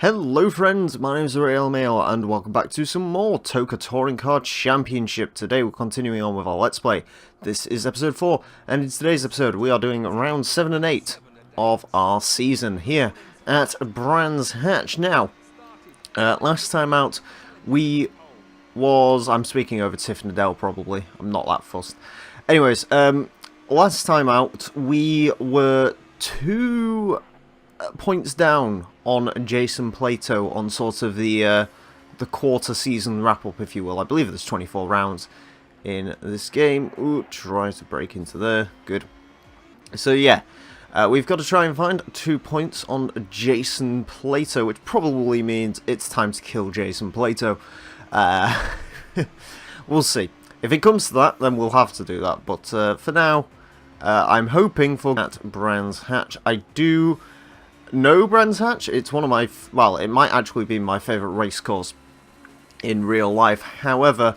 Hello friends, my name is Emile and welcome back to some more TOCA Touring Car Championship. Today we're continuing on with our Let's Play. This is episode 4 and in today's episode we are doing round 7 and 8 of our season here at Brands Hatch. Now, last time out I'm speaking over Tiff Nadell probably, I'm not that fussed. Anyways, last time out we were 2 points down on Jason Plato on sort of the quarter season wrap up, if you will. I believe there's 24 rounds in this game. Ooh, tries to break into there. Good. So yeah, we've got to try and find 2 points on Jason Plato, which probably means it's time to kill Jason Plato. We'll see. If it comes to that, then we'll have to do that. But for now, I'm hoping for at Brands Hatch. I do know Brands Hatch. It's one of my, well, it might actually be my favourite race course in real life. However,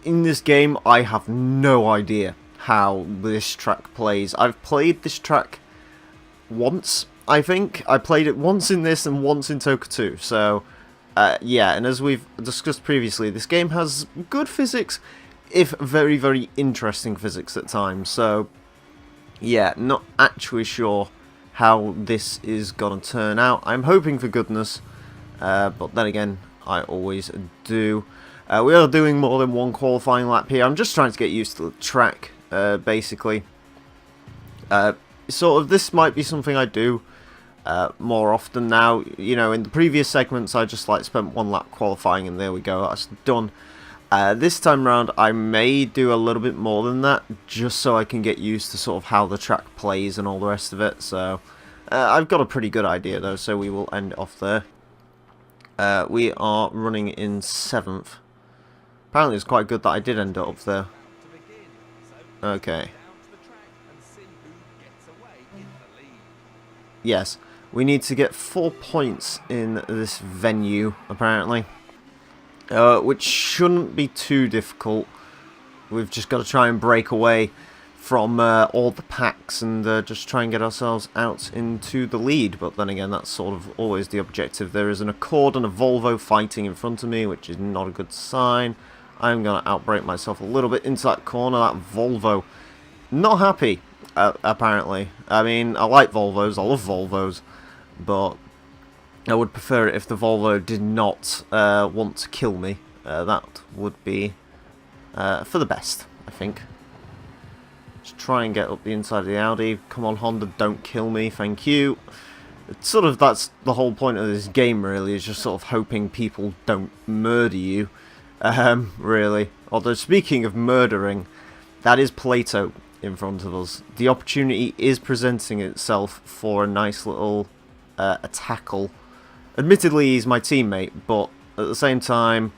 in this game, I have no idea how this track plays. I've played this track once, I think. I played it once in this and once in TOCA 2. So, yeah, and as we've discussed previously, this game has good physics, if very, very interesting physics at times. So, yeah, not actually sure how this is gonna turn out. I'm hoping for goodness, but then again, I always do. We are doing more than one qualifying lap here. I'm just trying to get used to the track, basically. Sort of, this might be something I do more often now. You know, in the previous segments, I just like spent 1 lap qualifying, and there we go, that's done. This time round, I may do a little bit more than that, just so I can get used to sort of how the track plays and all the rest of it. So, I've got a pretty good idea though, so we will end off there. We are running in 7th. Apparently it's quite good that I did end up there. Okay. Yes, we need to get 4 points in this venue, apparently. Which shouldn't be too difficult. We've just got to try and break away from all the packs and just try and get ourselves out into the lead. But then again, that's sort of always the objective. There is an Accord and a Volvo fighting in front of me, which is not a good sign. I'm going to outbrake myself a little bit into that corner. That Volvo, not happy, apparently. I mean, I like Volvos, I love Volvos, but I would prefer it if the Volvo did not want to kill me. That would be for the best, I think. Just try and get up the inside of the Audi. Come on, Honda, don't kill me, thank you. It's sort of, that's the whole point of this game, really, is just sort of hoping people don't murder you, really. Although, speaking of murdering, that is Plato in front of us. The opportunity is presenting itself for a nice little tackle. Admittedly, he's my teammate, but at the same time,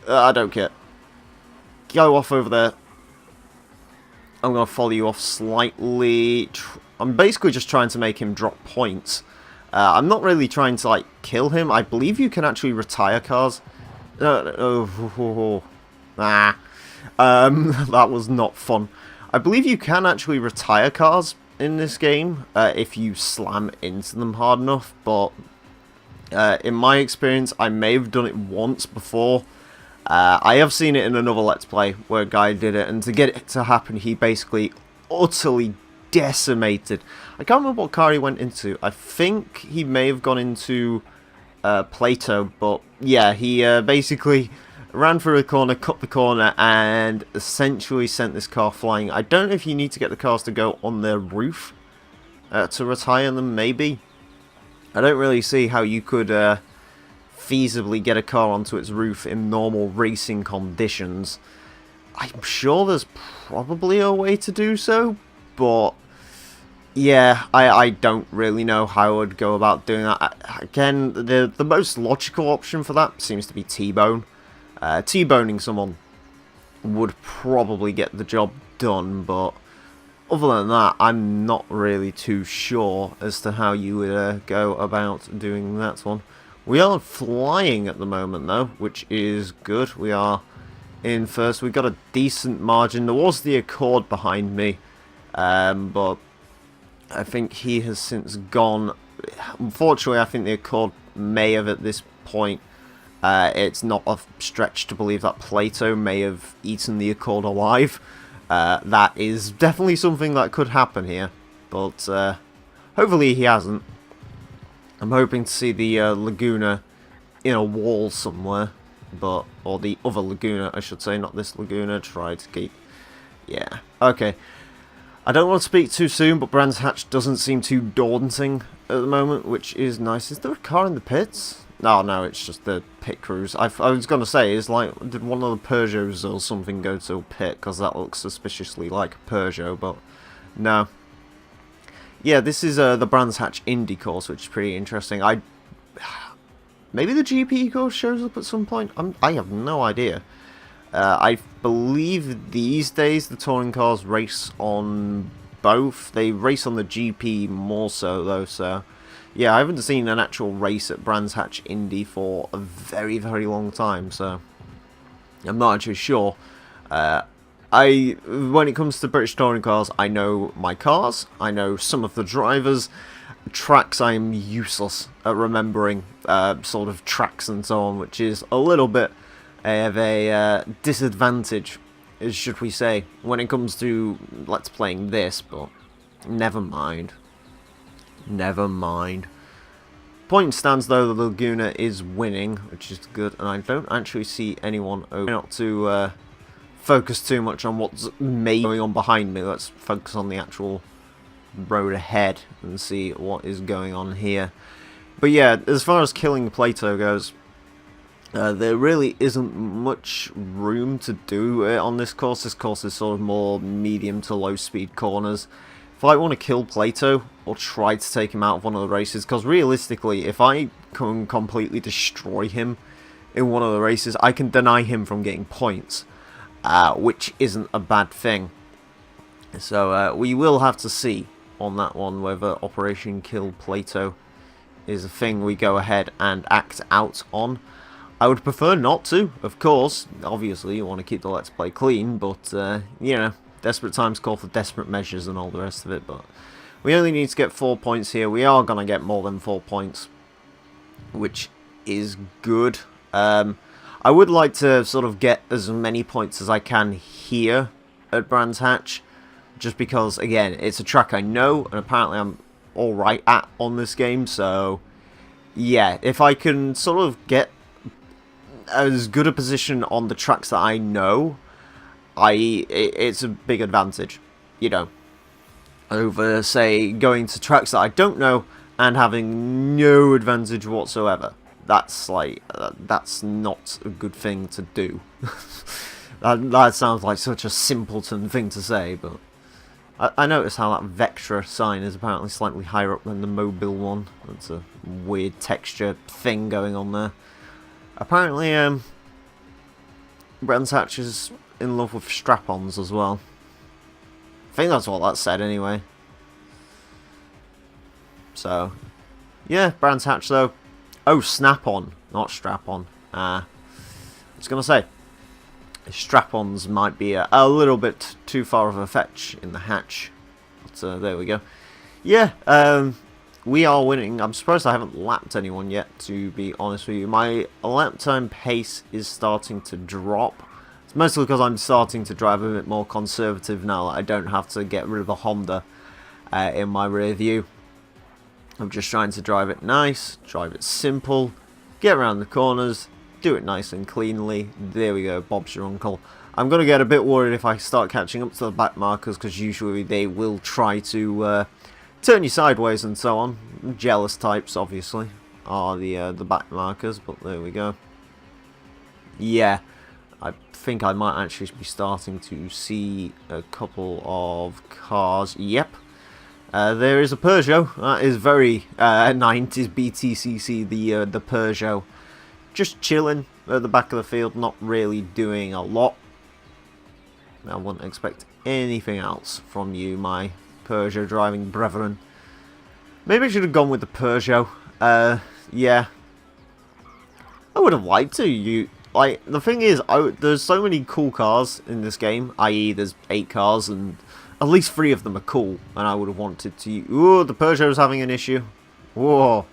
I don't care. Go off over there. I'm going to follow you off slightly. I'm basically just trying to make him drop points. I'm not really trying to, like, kill him. I believe you can actually retire cars. That was not fun. I believe you can actually retire cars in this game if you slam into them hard enough, but in my experience, I may have done it once before. I have seen it in another Let's Play where a guy did it, and to get it to happen, he basically utterly decimated. I can't remember what car he went into. I think he may have gone into Plato, but yeah, he basically ran through a corner, cut the corner, and essentially sent this car flying. I don't know if you need to get the cars to go on their roof to retire them, maybe. I don't really see how you could feasibly get a car onto its roof in normal racing conditions. I'm sure there's probably a way to do so, but yeah, I don't really know how I would go about doing that. Again, the most logical option for that seems to be T-bone. T-boning someone would probably get the job done, but other than that, I'm not really too sure as to how you would go about doing that one. We are flying at the moment, though, which is good. We are in first. We got a decent margin. There was the Accord behind me, but I think he has since gone. Unfortunately, I think the Accord may have at this point. It's not a stretch to believe that Plato may have eaten the Accord alive. That is definitely something that could happen here, but hopefully he hasn't. I'm hoping to see the Laguna in a wall somewhere, or the other Laguna, I should say, not this Laguna. Try to keep... Yeah, okay. I don't want to speak too soon, but Brands Hatch doesn't seem too daunting at the moment, which is nice. Is there a car in the pits? No, it's just the pit crews. I was going to say, is like, did one of the Peugeots or something go to a pit? Because that looks suspiciously like a Peugeot, but no. Yeah, this is the Brands Hatch Indy course, which is pretty interesting. Maybe the GP course shows up at some point? I have no idea. I believe these days the touring cars race on both. They race on the GP more so, though, so... Yeah, I haven't seen an actual race at Brands Hatch Indy for a very, very long time, so I'm not actually sure. When it comes to British touring cars, I know my cars, I know some of the drivers. Tracks I am useless at remembering, sort of tracks and so on, which is a little bit of a disadvantage, should we say, when it comes to Let's Playing this, but never mind. Never mind. Point stands though, the Laguna is winning, which is good, and I don't actually see anyone over. Not to focus too much on what's maybe going on behind me. Let's focus on the actual road ahead and see what is going on here. But yeah, as far as killing Plato goes, there really isn't much room to do on this course. This course is sort of more medium to low speed corners. If I want to kill Plato, or try to take him out of one of the races, because realistically, if I can completely destroy him in one of the races, I can deny him from getting points, which isn't a bad thing. So we will have to see on that one whether Operation Kill Plato is a thing we go ahead and act out on. I would prefer not to, of course. Obviously, you want to keep the Let's Play clean, but, you know, desperate times call for desperate measures and all the rest of it, but we only need to get 4 points here. We are going to get more than 4 points, which is good. I would like to sort of get as many points as I can here at Brands Hatch, just because, again, it's a track I know, and apparently I'm alright at on this game, so yeah, if I can sort of get as good a position on the tracks that I know, it's a big advantage, you know, over, say, going to tracks that I don't know and having no advantage whatsoever. That's like, that's not a good thing to do. that sounds like such a simpleton thing to say, but I noticed how that Vectra sign is apparently slightly higher up than the Mobile one. That's a weird texture thing going on there. Apparently, Brands Hatch is in love with strap-ons as well. I think that's what that said anyway. So, yeah, Brands Hatch though. Oh, snap-on, not strap-on. I was going to say, strap-ons might be a little bit too far of a fetch in the hatch. But there we go. Yeah, we are winning. I'm surprised I haven't lapped anyone yet, to be honest with you. My lap time pace is starting to drop. It's mostly because I'm starting to drive a bit more conservative now that I don't have to get rid of the Honda in my rear view. I'm just trying to drive it nice, drive it simple, get around the corners, do it nice and cleanly. There we go, Bob's your uncle. I'm going to get a bit worried if I start catching up to the back markers, because usually they will try to turn you sideways and so on. Jealous types, obviously, are the back markers, but there we go. Yeah, I think I might actually be starting to see a couple of cars. Yep. There is a Peugeot. That is very 90s BTCC, the Peugeot. Just chilling at the back of the field, not really doing a lot. I wouldn't expect anything else from you, my Peugeot driving brethren. Maybe I should have gone with the Peugeot. Yeah. I would have liked to. Like, the thing is, there's so many cool cars in this game, i.e. there's 8 cars, and at least 3 of them are cool, and I would have wanted to... Ooh, the Peugeot's having an issue. Whoa.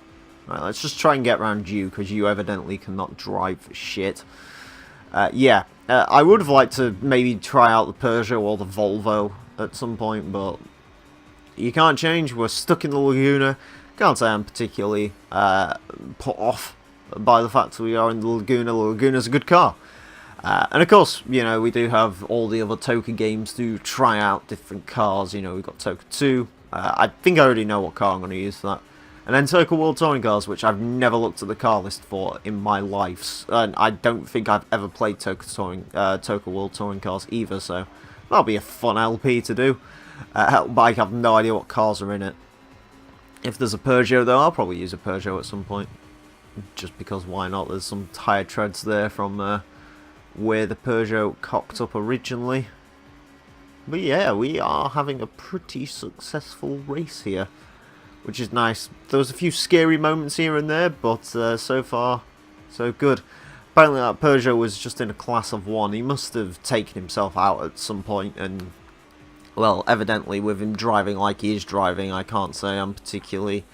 Right, let's just try and get around you, because you evidently cannot drive for shit. Yeah, I would have liked to maybe try out the Peugeot or the Volvo at some point, but you can't change. We're stuck in the Laguna. Can't say I'm particularly put off by the fact that we are in the Laguna. The Laguna's a good car. And of course, you know, we do have all the other TOCA games to try out different cars. You know, we've got TOCA 2. I think I already know what car I'm going to use for that. And then TOCA World Touring Cars, which I've never looked at the car list for in my life. And I don't think I've ever played TOCA World Touring Cars either, so that'll be a fun LP to do. But I have no idea what cars are in it. If there's a Peugeot, though, I'll probably use a Peugeot at some point. Just because, why not? There's some tyre treads there from where the Peugeot cocked up originally. But yeah, we are having a pretty successful race here, which is nice. There was a few scary moments here and there, but so far, so good. Apparently that Peugeot was just in a class of 1. He must have taken himself out at some point, and, well, evidently with him driving like he is driving, I can't say I'm particularly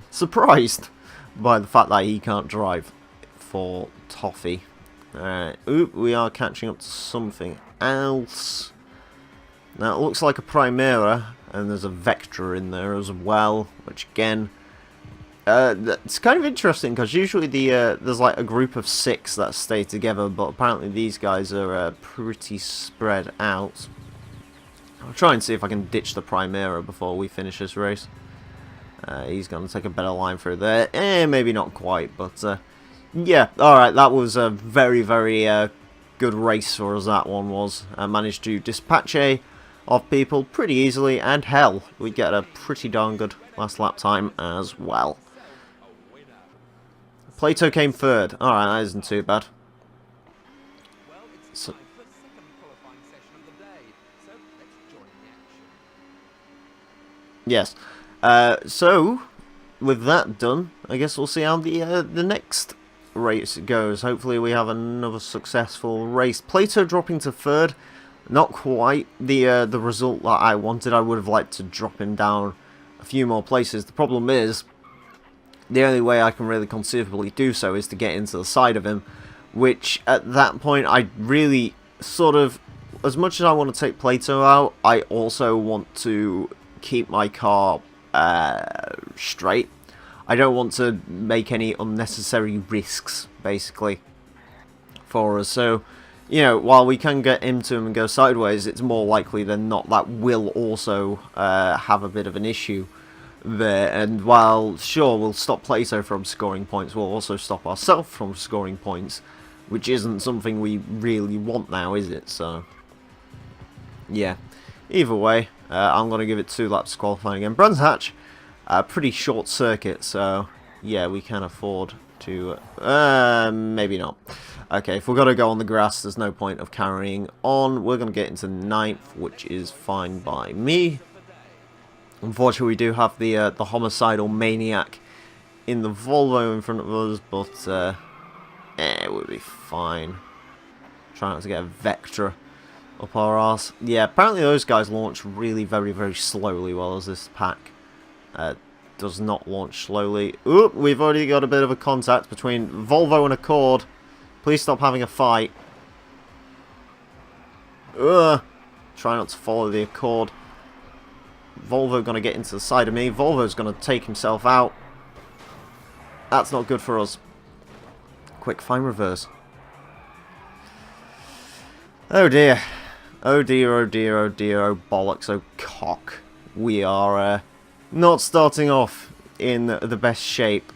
surprised by the fact that he can't drive for toffee. Oop, we are catching up to something else. Now it looks like a Primera, and there's a Vectra in there as well, which again, it's kind of interesting because usually there's like a group of 6 that stay together, but apparently these guys are pretty spread out. I'll try and see if I can ditch the Primera before we finish this race. He's going to take a better line through there. Maybe not quite, but yeah, alright, that was a very, very good race for us, that one was. I managed to dispatch of people pretty easily, and hell, we get a pretty darn good last lap time as well. Plato came 3rd. Alright, that isn't too bad. So, yes. So, with that done, I guess we'll see how the next race goes. Hopefully we have another successful race. Plato dropping to 3rd. Not quite the result that I wanted. I would have liked to drop him down a few more places. The problem is, the only way I can really conceivably do so is to get into the side of him, which at that point I really sort of, as much as I want to take Plato out, I also want to keep my car straight. I don't want to make any unnecessary risks, basically, for us. So, you know, while we can get into him and go sideways, it's more likely than not that we'll also have a bit of an issue there. And while, sure, we'll stop Plato from scoring points, we'll also stop ourselves from scoring points, which isn't something we really want now, is it? So, yeah. Either way, I'm going to give it 2 laps qualifying again. Brands Hatch, pretty short circuit, so yeah, we can afford to... maybe not. Okay, if we're going to go on the grass, there's no point of carrying on. We're going to get into 9th, which is fine by me. Unfortunately, we do have the homicidal maniac in the Volvo in front of us, but it would be fine. Try not to get a Vectra up our arse. Yeah, apparently those guys launch really very, very slowly, while as this pack does not launch slowly. Oop, we've already got a bit of a contact between Volvo and Accord. Please stop having a fight. Ugh. Try not to follow the Accord. Volvo going to get into the side of me. Volvo's going to take himself out. That's not good for us. Quick, fine reverse. Oh dear. Oh dear, oh dear, oh dear, oh bollocks, oh cock. We are not starting off in the best shape.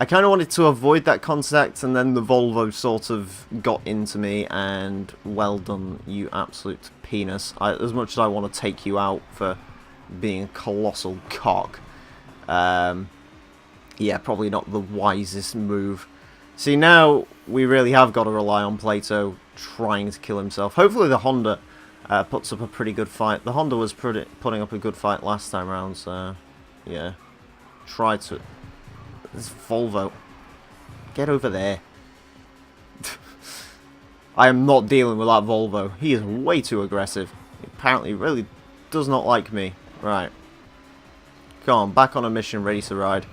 I kind of wanted to avoid that contact, and then the Volvo sort of got into me, and well done, you absolute penis. As much as I want to take you out for being a colossal cock, yeah, probably not the wisest move. See, now we really have got to rely on Plato trying to kill himself. Hopefully the Honda puts up a pretty good fight. The Honda was putting up a good fight last time around, so yeah. Try to... This Volvo. Get over there. I am not dealing with that Volvo. He is way too aggressive. He apparently really does not like me. Right. Go on, back on a mission, ready to ride.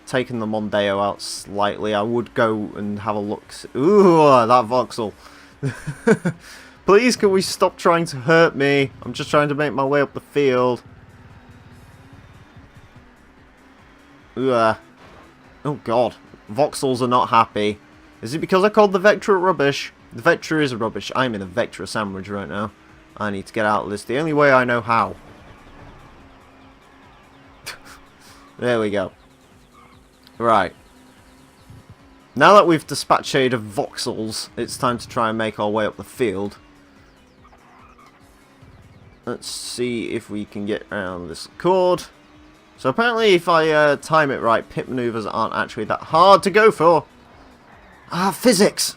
Taking the Mondeo out slightly. I would go and have a look. Ooh, that voxel. Please, can we stop trying to hurt me? I'm just trying to make my way up the field. Ooh, oh god. Voxels are not happy. Is it because I called the Vectra rubbish? The Vectra is rubbish. I'm in a Vectra sandwich right now. I need to get out of this the only way I know how. There we go. Right. Now that we've dispatched of voxels, it's time to try and make our way up the field. Let's see if we can get around this Accord. So apparently if I time it right, pit maneuvers aren't actually that hard to go for. Ah, physics!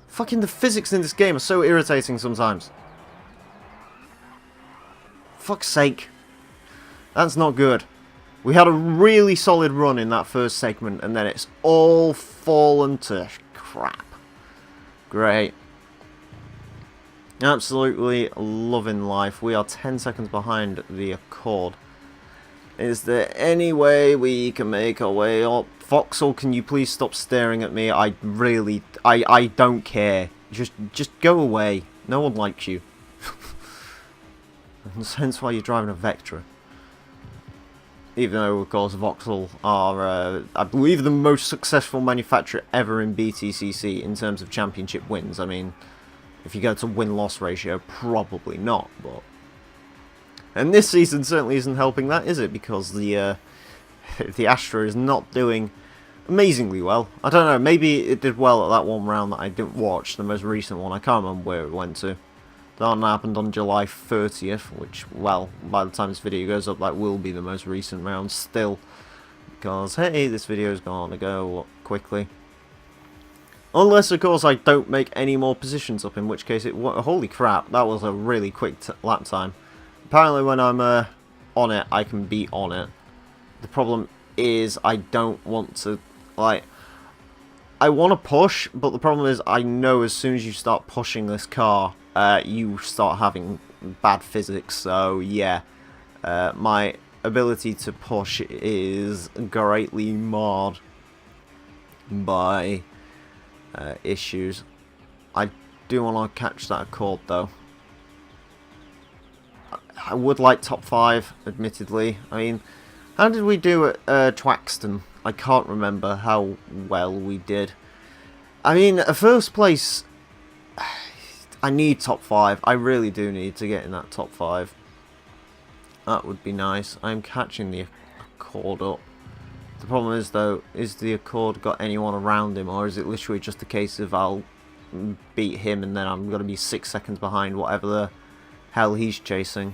Fucking the physics in this game are so irritating sometimes. Fuck's sake. That's not good. We had a really solid run in that first segment, and then it's all fallen to crap. Great. Absolutely loving life. We are 10 seconds behind the Accord. Is there any way we can make our way up? Voxel, can you please stop staring at me? I don't care. Just go away. No one likes you. Hence why you're driving a Vectra. Even though, of course, Voxel are, I believe, the most successful manufacturer ever in BTCC in terms of championship wins. I mean, if you go to win-loss ratio, probably not, but... And this season certainly isn't helping that, is it? Because the Astra is not doing amazingly well. I don't know, maybe it did well at that one round that I didn't watch, the most recent one. I can't remember where it went to. That one happened on July 30th, which, well, by the time this video goes up, that will be the most recent round still. Because, hey, this video is going to go quickly. Unless, of course, I don't make any more positions up, in which case it... Holy crap, that was a really quick lap time. Apparently when I'm on it, I can be on it. The problem is I don't want to, like... I want to push, but the problem is I know as soon as you start pushing this car... you start having bad physics, so yeah, my ability to push is greatly marred by issues. I do want to catch that Accord though. I would like top 5, admittedly. I mean, how did we do at Twaxton? I can't remember how well we did. I mean, at first place... I need top 5. I really do need to get in that top 5. That would be nice. I'm catching the Accord up. The problem is, though, is the Accord got anyone around him, or is it literally just a case of I'll beat him and then I'm going to be 6 seconds behind whatever the hell he's chasing?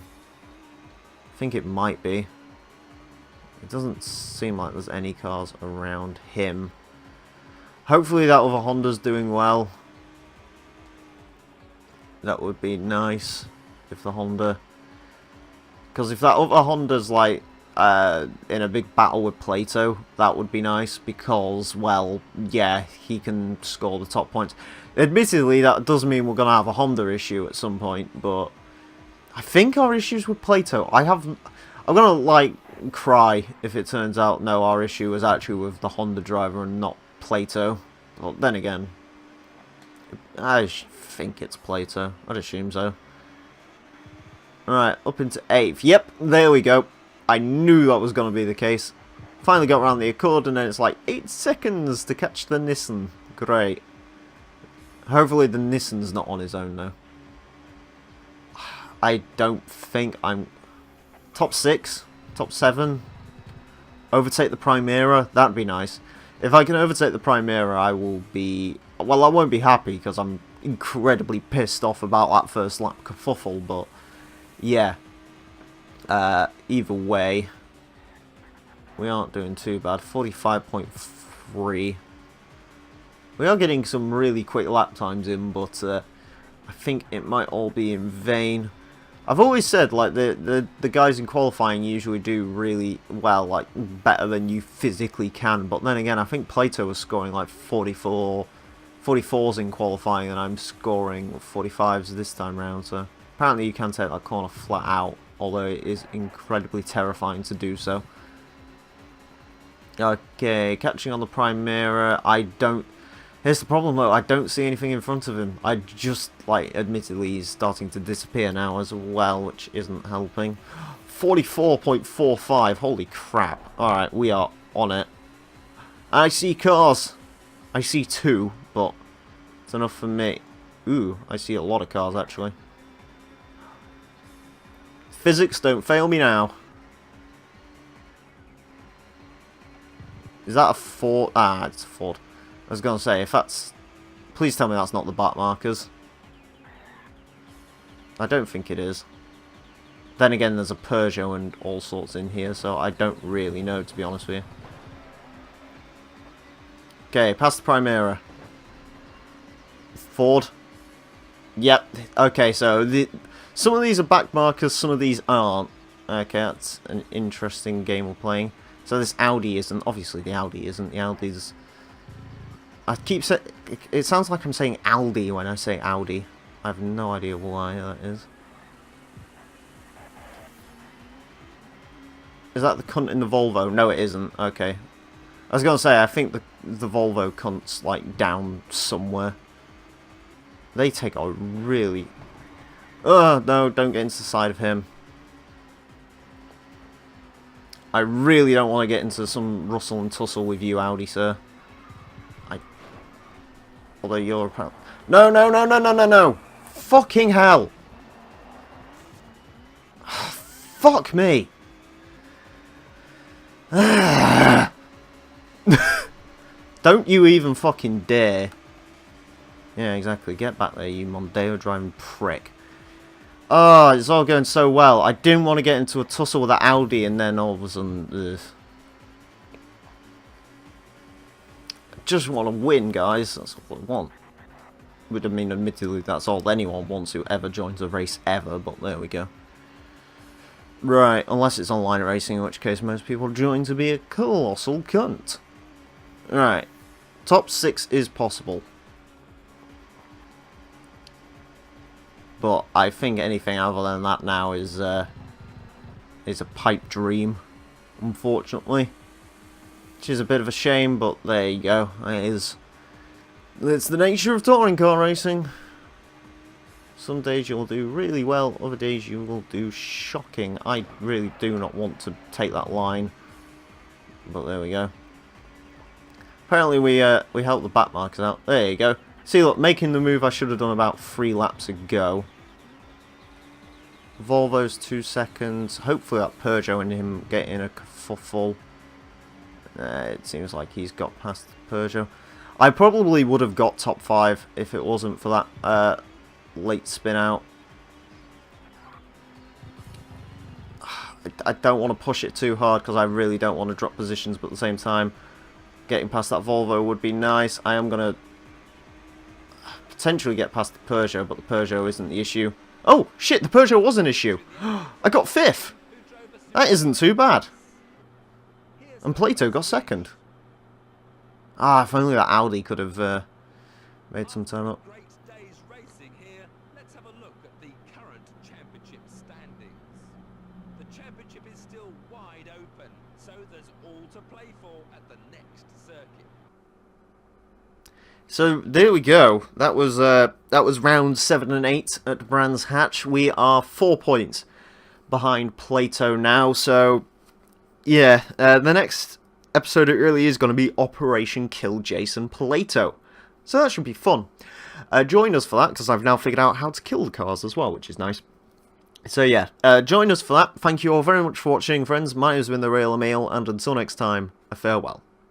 I think it might be. It doesn't seem like there's any cars around him. Hopefully that other Honda's doing well. That would be nice if the Honda... Because if that other Honda's like in a big battle with Plato, that would be nice because, well, yeah, he can score the top points. Admittedly, that does mean we're going to have a Honda issue at some point, but I think our issue's with Plato. I'm going to, like, cry if it turns out, no, our issue was actually with the Honda driver and not Plato. But then again, I think it's Plato. I'd assume so. Alright, up into 8th. Yep, there we go. I knew that was going to be the case. Finally got around the Accord, and then it's like 8 seconds to catch the Nissan. Great. Hopefully the Nissan's not on his own, though. I don't think I'm... Top 6? Top 7? Overtake the Primera? That'd be nice. If I can overtake the Primera, I will be... Well, I won't be happy, because I'm incredibly pissed off about that first lap kerfuffle, but... Yeah. Either way, we aren't doing too bad. 45.3. We are getting some really quick lap times in, but I think it might all be in vain. I've always said, like, the guys in qualifying usually do really well, like, better than you physically can. But then again, I think Plato was scoring, like, 44s in qualifying, and I'm scoring 45s this time round, so... Apparently you can take that corner flat out. although it is incredibly terrifying to do so. Okay, catching on the Primera. Here's the problem though, I don't see anything in front of him. I just, like, admittedly he's starting to disappear now as well, which isn't helping. 44.45, holy crap. Alright, we are on it. I see cars. I see two, but it's enough for me. Ooh, I see a lot of cars actually. Physics, don't fail me now. Is that a Ford? Ah, it's a Ford. I was going to say, if that's... Please tell me that's not the back markers. I don't think it is. Then again, there's a Peugeot and all sorts in here, so I don't really know, to be honest with you. Okay, past the Primera. Ford. Yep. Okay, so some of these are back markers, some of these aren't. Okay, that's an interesting game we're playing. So this Audi isn't. Obviously, the Audi isn't. The Audi's... I keep saying... It sounds like I'm saying Aldi when I say Audi. I have no idea why that is. Is that the cunt in the Volvo? No, it isn't. Okay. I was going to say, I think the Volvo cunt's, like, down somewhere. They take a really... Ugh, no, don't get into the side of him. I really don't want to get into some rustle and tussle with you, Audi, sir. Although you're apparently... No, no, no, no, no, no, no! Fucking hell! Fuck me! Don't you even fucking dare. Yeah, exactly. Get back there, you Mondeo driving prick. Oh, it's all going so well. I didn't want to get into a tussle with that Audi and then all of a sudden... Ugh. Just want to win, guys. That's all I want. Would I mean, admittedly, that's all anyone wants who ever joins a race ever, but there we go. Right, unless it's online racing, in which case most people join to be a colossal cunt. Right, top 6 is possible. But I think anything other than that now is a pipe dream, unfortunately. Which is a bit of a shame, but there you go. It's the nature of touring car racing. Some days you'll do really well, other days you will do shocking. I really do not want to take that line, but there we go. Apparently we helped the back markers out. There you go. See, look, making the move I should have done about 3 laps ago. Volvo's 2 seconds. Hopefully that Peugeot and him getting a kerfuffle. It seems like he's got past the Peugeot. I probably would have got top 5 if it wasn't for that late spin out. I don't want to push it too hard because I really don't want to drop positions, but at the same time, getting past that Volvo would be nice. I am going to potentially get past the Peugeot, but the Peugeot isn't the issue. Oh, shit, the Peugeot was an issue. I got 5th. That isn't too bad. And Plato got 2nd. Ah, if only that Audi could have made some time up. Great day's racing here. Let's have a look at the current championship standings. The championship is still wide open, so there's all to play for at the next circuit. So there we go. That was round 7 and 8 at Brands Hatch. We are 4 points behind Plato now. So yeah, the next episode it really is going to be Operation Kill Jason Plato. So that should be fun. Join us for that because I've now figured out how to kill the cars as well, which is nice. So yeah, join us for that. Thank you all very much for watching, friends. My name has been the Real Emile, and until next time, a farewell.